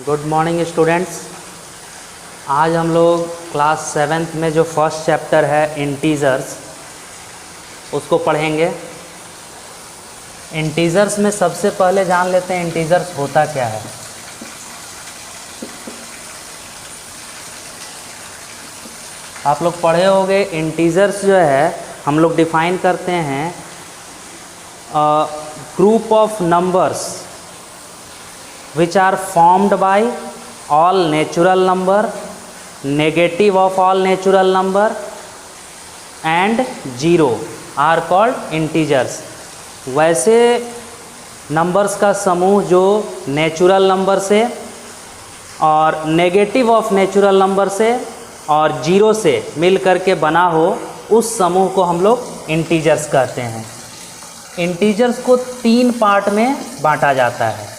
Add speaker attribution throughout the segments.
Speaker 1: Good morning students. आज हम लोग क्लास 7th में जो फर्स्ट चैप्टर है इंटीजर्स उसको पढ़ेंगे। इंटीजर्स में सबसे पहले जान लेते हैं इंटीजर्स होता क्या है। आप लोग पढ़े होंगे इंटीजर्स जो है हम लोग डिफाइन करते हैं group of numbers which are formed by all natural number, negative of all natural number and zero are called integers। वैसे नंबर्स का समूह जो नेचुरल नंबर से और नेगेटिव ऑफ नेचुरल नंबर से और जीरो से मिल करके बना हो उस समूह को हम लोग इंटीजर्स कहते हैं। इंटीजर्स को 3 पार्ट में बांटा जाता है।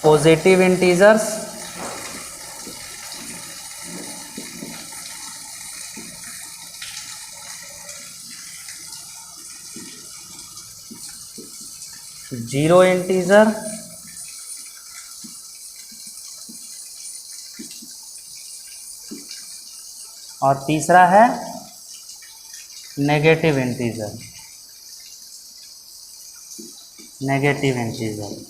Speaker 1: पॉजिटिव इंटीजर्स, जीरो इंटीजर और तीसरा है नेगेटिव इंटीजर। नेगेटिव इंटीजर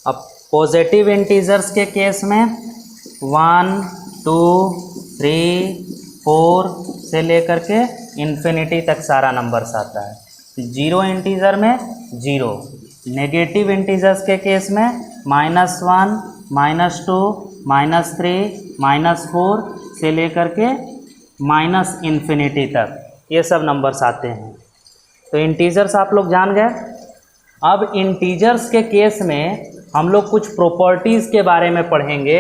Speaker 1: अब पॉजिटिव इंटीजर्स के केस में 1, 2, 3, 4 से लेकर के इन्फिनिटी तक सारा नंबर्स आता है। जीरो इंटीजर में 0। नेगेटिव इंटीजर्स के केस में -1, -2, -3, -4 से लेकर के इन्फिनिटी तक ये सब नंबर्स आते हैं। तो इंटीजर्स आप लोग जान गए। अब इंटीजर्स के केस में हम लोग कुछ प्रॉपर्टीज़ के बारे में पढ़ेंगे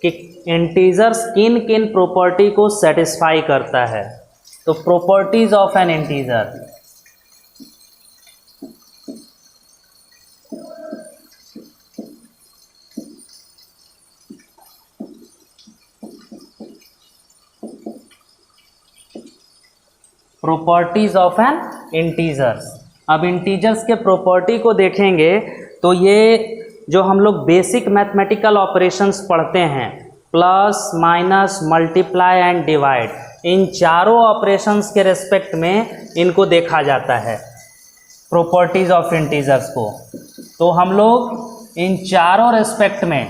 Speaker 1: कि इंटीजर्स किन किन प्रॉपर्टी को सेटिस्फाई करता है। तो properties of an integer. Properties of an integers. अब इंटीजर्स के प्रॉपर्टी को देखेंगे तो ये जो हम लोग बेसिक मैथमेटिकल ऑपरेशंस पढ़ते हैं, plus, minus, multiply and divide, इन चारों ऑपरेशंस के रेस्पेक्ट में इनको देखा जाता है प्रॉपर्टीज ऑफ इंटीजर्स को। तो हम लोग इन चारों रेस्पेक्ट में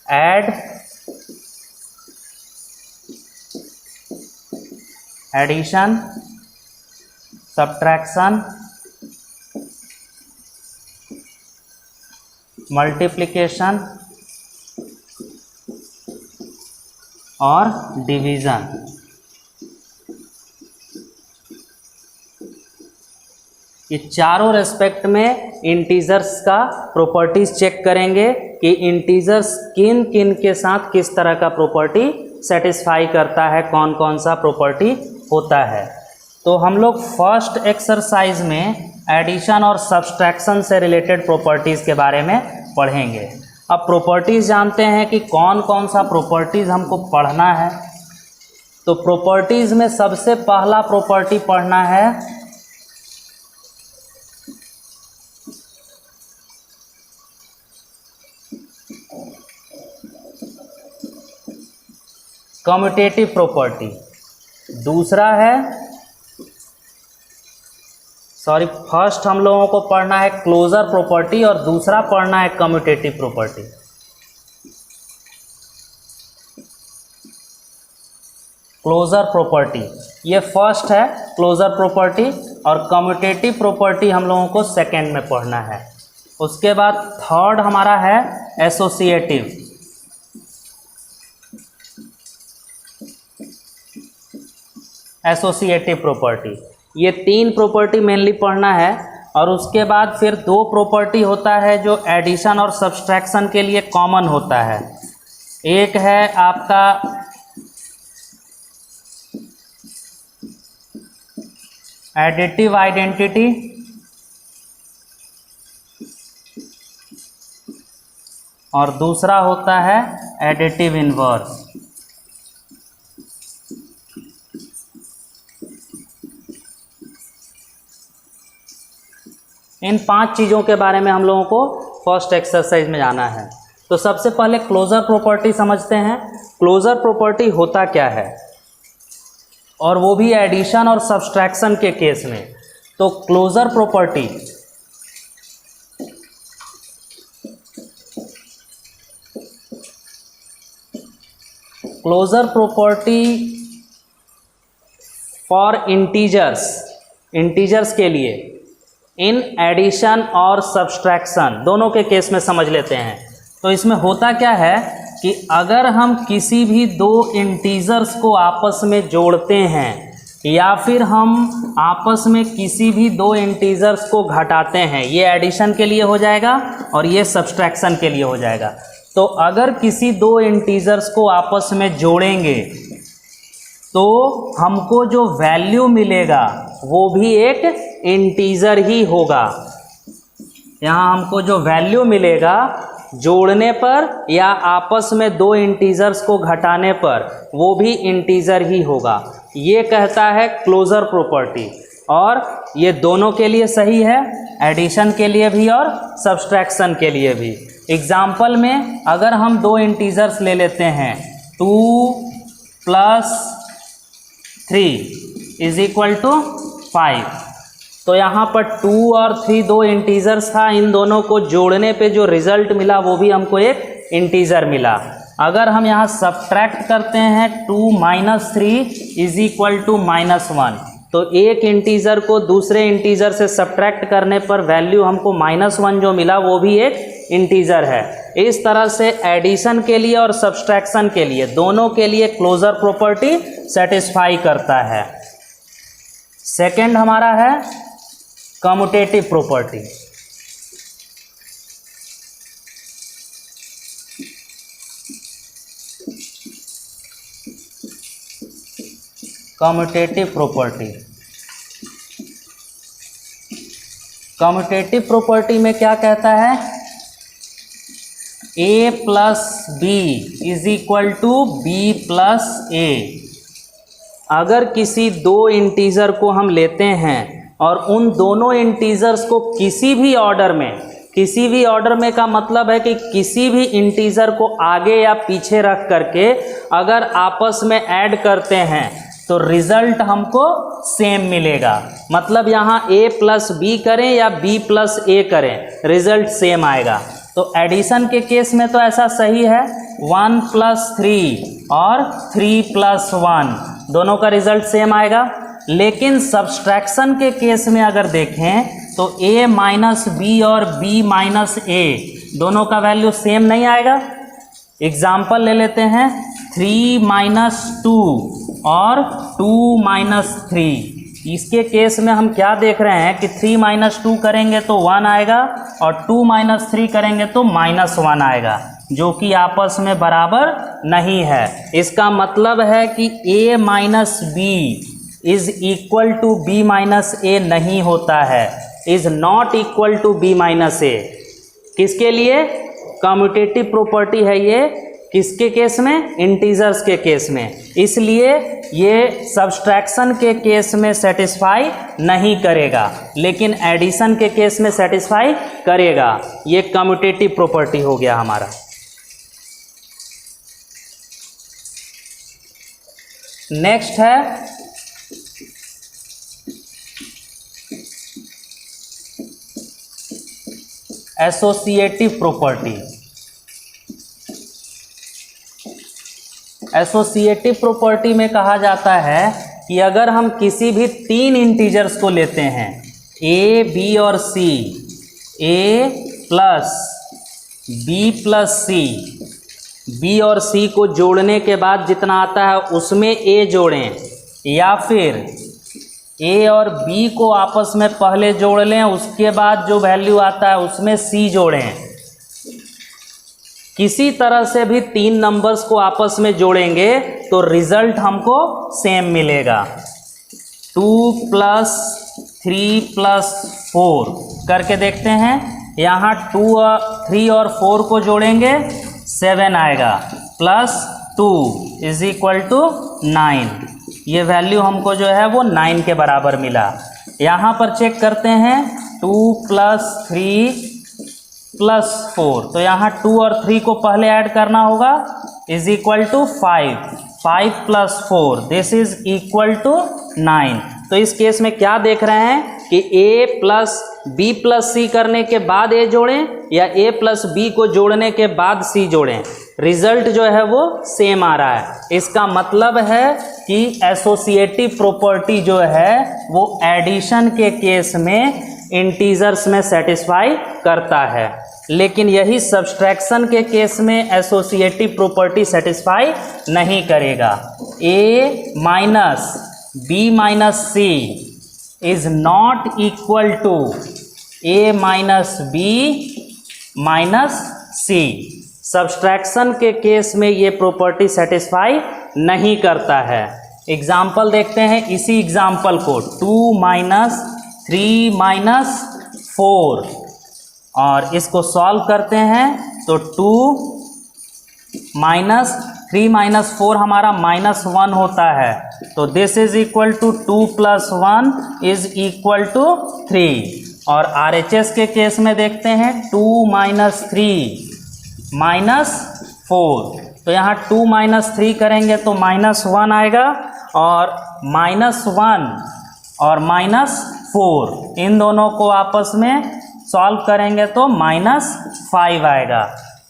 Speaker 1: ऐड, एडिशन, सब्ट्रैक्शन, मल्टीप्लिकेशन और डिवीज़न, ये चारों रेस्पेक्ट में इंटीजर्स का प्रॉपर्टीज चेक करेंगे कि इंटीजर्स किन किन के साथ किस तरह का प्रॉपर्टी सेटिस्फाई करता है, कौन कौन सा प्रॉपर्टी होता है। तो हम लोग फर्स्ट एक्सरसाइज में एडिशन और सब्सट्रैक्शन से रिलेटेड प्रॉपर्टीज़ के बारे में पढ़ेंगे। अब प्रॉपर्टीज़ जानते हैं कि कौन कौन सा प्रॉपर्टीज़ हमको पढ़ना है। तो प्रॉपर्टीज़ में सबसे पहला प्रॉपर्टी पढ़ना है कम्यूटेटिव प्रॉपर्टी। दूसरा है फर्स्ट हम लोगों को पढ़ना है क्लोजर प्रॉपर्टी और दूसरा पढ़ना है कम्यूटेटिव प्रॉपर्टी। क्लोजर प्रॉपर्टी ये फर्स्ट है क्लोजर प्रॉपर्टी, और कम्यूटेटिव प्रॉपर्टी हम लोगों को सेकेंड में पढ़ना है। उसके बाद थर्ड हमारा है एसोसिएटिव। एसोसिएटिव प्रॉपर्टी, ये 3 प्रॉपर्टी मेनली पढ़ना है। और उसके बाद फिर 2 प्रॉपर्टी होता है जो एडिशन और सब्सट्रैक्शन के लिए कॉमन होता है। एक है आपका एडिटिव आइडेंटिटी और दूसरा होता है एडिटिव इनवर्स। इन 5 चीज़ों के बारे में हम लोगों को फर्स्ट एक्सरसाइज में जाना है। तो सबसे पहले क्लोजर प्रॉपर्टी समझते हैं। क्लोजर प्रॉपर्टी होता क्या है, और वो भी एडिशन और सब्सट्रैक्शन के केस में। तो क्लोजर प्रॉपर्टी फॉर इंटीजर्स के लिए इन एडिशन और सब्सट्रैक्शन दोनों के केस में समझ लेते हैं। तो इसमें होता क्या है कि अगर हम किसी भी 2 इंटीजर्स को आपस में जोड़ते हैं या फिर हम आपस में किसी भी 2 इंटीजर्स को घटाते हैं, ये एडिशन के लिए हो जाएगा और ये सब्सट्रैक्शन के लिए हो जाएगा। तो अगर किसी 2 इंटीजर्स को आपस में जोड़ेंगे तो हमको जो वैल्यू मिलेगा वो भी एक इंटीजर ही होगा। यहाँ हमको जो वैल्यू मिलेगा जोड़ने पर या आपस में 2 इंटीजर्स को घटाने पर वो भी इंटीजर ही होगा। ये कहता है क्लोजर प्रॉपर्टी, और ये दोनों के लिए सही है, एडिशन के लिए भी और सब्सट्रैक्शन के लिए भी। एग्जाम्पल में अगर हम 2 इंटीजर्स ले लेते हैं 2 + 3 = 5, तो यहाँ पर 2 और 3 2 इंटीजर्स था, इन दोनों को जोड़ने पे जो रिजल्ट मिला वो भी हमको एक इंटीजर मिला। अगर हम यहाँ सब्ट्रैक्ट करते हैं 2 - 3 = -1, तो एक इंटीजर को दूसरे इंटीजर से सब्ट्रैक्ट करने पर वैल्यू हमको -1 जो मिला वो भी एक इंटीजर है। इस तरह से एडिशन के लिए और सब्सट्रैक्शन के लिए दोनों के लिए क्लोजर प्रॉपर्टी सेटिस्फाई करता है। सेकंड हमारा है कम्यूटेटिव प्रॉपर्टी। कम्यूटेटिव प्रॉपर्टी में क्या कहता है, a + b = b + a। अगर किसी 2 इंटीजर को हम लेते हैं और उन दोनों इंटीजर्स को किसी भी ऑर्डर में का मतलब है कि किसी भी इंटीजर को आगे या पीछे रख करके अगर आपस में ऐड करते हैं तो रिजल्ट हमको सेम मिलेगा। मतलब यहाँ a + b करें या b + a करें, रिजल्ट सेम आएगा। तो एडिशन के केस में तो ऐसा सही है, 1 + 3 और 3 + 1 दोनों का रिजल्ट सेम आएगा। लेकिन सब्सट्रैक्शन के केस में अगर देखें तो a - b और b - a दोनों का वैल्यू सेम नहीं आएगा। एग्जाम्पल ले लेते हैं 3 - 2 और 2 - 3। इसके केस में हम क्या देख रहे हैं कि 3 - 2 करेंगे तो 1 आएगा और 2 - 3 करेंगे तो -1 आएगा, जो कि आपस में बराबर नहीं है। इसका मतलब है कि a - b = b - a नहीं होता है, is not equal to b - a। किसके लिए? कम्यूटेटिव प्रॉपर्टी है ये, किसके केस में? इंटीजर्स के केस में। इसलिए ये सब्सट्रैक्शन के केस में सेटिस्फाई नहीं करेगा, लेकिन एडिशन के केस में सेटिस्फाई करेगा। ये कम्यूटेटिव प्रॉपर्टी हो गया हमारा। नेक्स्ट है एसोसिएटिव प्रॉपर्टी। एसोसिएटिव प्रॉपर्टी में कहा जाता है कि अगर हम किसी भी 3 इंटीजर्स को लेते हैं a, b और c, a + b + c, b और c को जोड़ने के बाद जितना आता है उसमें a जोड़ें, या फिर a और b को आपस में पहले जोड़ लें, उसके बाद जो वैल्यू आता है उसमें c जोड़ें। किसी तरह से भी 3 नंबर्स को आपस में जोड़ेंगे तो रिजल्ट हमको सेम मिलेगा। 2 + 3 + 4 करके देखते हैं। यहाँ 2 और 3 और 4 को जोड़ेंगे 7 आएगा, +2 = 9। ये वैल्यू हमको जो है वो 9 के बराबर मिला। यहाँ पर चेक करते हैं 2 + 3 + 4, तो यहाँ 2 और 3 को पहले ऐड करना होगा, is equal to 5, 5 + 4 this is equal to 9। तो इस केस में क्या देख रहे हैं कि a + b + c करने के बाद a जोड़ें या a + b को जोड़ने के बाद c जोड़ें, रिजल्ट जो है वो सेम आ रहा है। इसका मतलब है कि एसोसिएटिव प्रॉपर्टी जो है वो एडिशन के केस में इंटीजर्स में सेटिस्फाई करता है, लेकिन यही सब्सट्रैक्शन के केस में एसोसिएटिव प्रॉपर्टी सेटिस्फाई नहीं करेगा। a - b - c is not equal to a - b - c। Subtraction के केस में ये प्रॉपर्टी सेटिस्फाई नहीं करता है। एग्जाम्पल देखते हैं इसी एग्जाम्पल को, 2 - 3 - 4, और इसको सॉल्व करते हैं तो 2 - 3 - 4 हमारा -1 होता है, तो this is equal to 2 + 1 is equal to 3। और RHS के केस में देखते हैं 2 - 3 - 4, तो यहाँ 2 - 3 करेंगे तो -1 आएगा, और -1 और -4 इन दोनों को आपस में सॉल्व करेंगे तो -5 आएगा।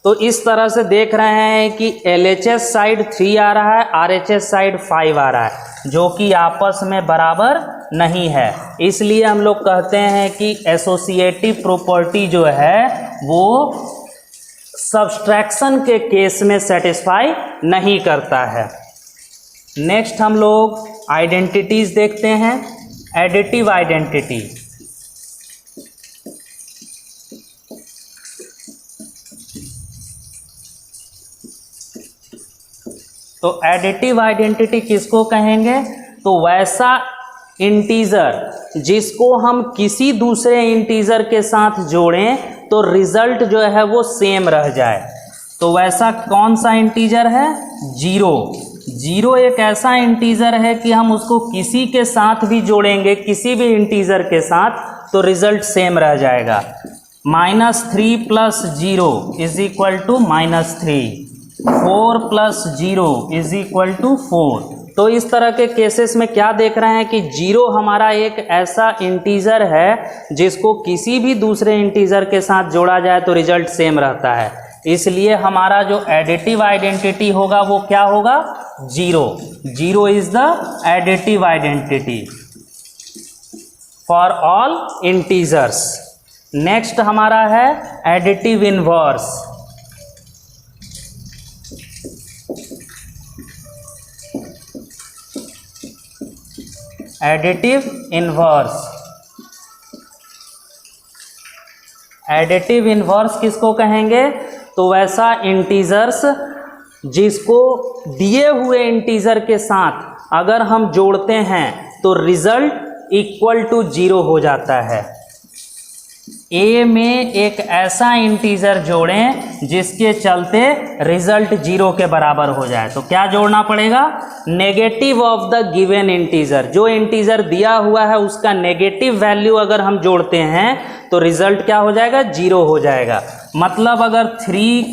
Speaker 1: तो इस तरह से देख रहे हैं कि LHS साइड 3 आ रहा है, RHS साइड 5 आ रहा है, जो कि आपस में बराबर नहीं है। इसलिए हम लोग कहते हैं कि एसोसिएटिव प्रॉपर्टी जो है वो सब्सट्रैक्शन के केस में सेटिस्फाई नहीं करता है। नेक्स्ट हम लोग आइडेंटिटीज देखते हैं। एडिटिव आइडेंटिटी, तो एडिटिव आइडेंटिटी किसको कहेंगे? तो वैसा इंटीजर जिसको हम किसी दूसरे इंटीजर के साथ जोड़ें तो रिजल्ट जो है वो सेम रह जाए। तो वैसा कौन सा इंटीजर है? 0। 0 एक ऐसा इंटीजर है कि हम उसको किसी के साथ भी जोड़ेंगे, किसी भी इंटीजर के साथ, तो रिजल्ट सेम रह जाएगा। -3 + 0 is equal to -3, 4 + 0 is equal to 4। तो इस तरह के केसेस में क्या देख रहे हैं कि 0 हमारा एक ऐसा इंटीजर है जिसको किसी भी दूसरे इंटीजर के साथ जोड़ा जाए तो रिजल्ट सेम रहता है। इसलिए हमारा जो एडिटिव आइडेंटिटी होगा वो क्या होगा? 0। 0 is the additive identity for all integers. Next हमारा है additive inverse. Additive inverse, additive inverse किसको कहेंगे? तो वैसा इंटीजर्स जिसको दिए हुए इंटीजर के साथ अगर हम जोड़ते हैं तो रिजल्ट इक्वल टू 0 हो जाता है। A में एक ऐसा इंटीजर जोड़ें जिसके चलते रिजल्ट 0 के बराबर हो जाए, तो क्या जोड़ना पड़ेगा? Negative of the given integer. जो इंटीजर दिया हुआ है उसका नेगेटिव वैल्यू अगर हम जोड़ते हैं तो रिजल्ट क्या हो जाएगा? 0 हो जाएगा। मतलब अगर 3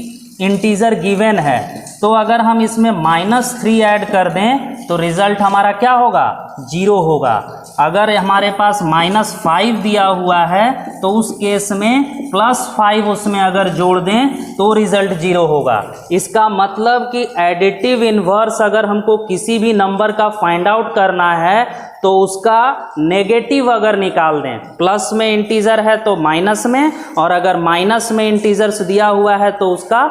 Speaker 1: इंटीजर गिवन है तो अगर हम इसमें -3 ऐड कर दें तो रिजल्ट हमारा क्या होगा? 0 होगा। अगर हमारे पास -5 दिया हुआ है तो उस केस में +5 उसमें अगर जोड़ दें तो रिजल्ट 0 होगा। इसका मतलब कि एडिटिव इनवर्स अगर हमको किसी भी नंबर का फाइंड आउट करना है तो उसका नेगेटिव अगर निकाल दें, प्लस में इंटीजर है तो माइनस में, और अगर माइनस में इंटीजर्स दिया हुआ है तो उसका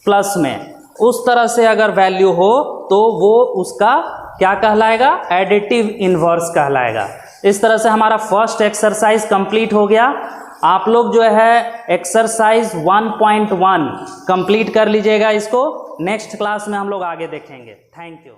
Speaker 1: प्लस में, उस तरह से अगर वैल्यू हो तो वो उसका क्या कहलाएगा? एडिटिव इनवर्स कहलाएगा। इस तरह से हमारा फर्स्ट एक्सरसाइज कंप्लीट हो गया। आप लोग जो है एक्सरसाइज 1.1 कंप्लीट कर लीजिएगा। इसको नेक्स्ट क्लास में हम लोग आगे देखेंगे। Thank you.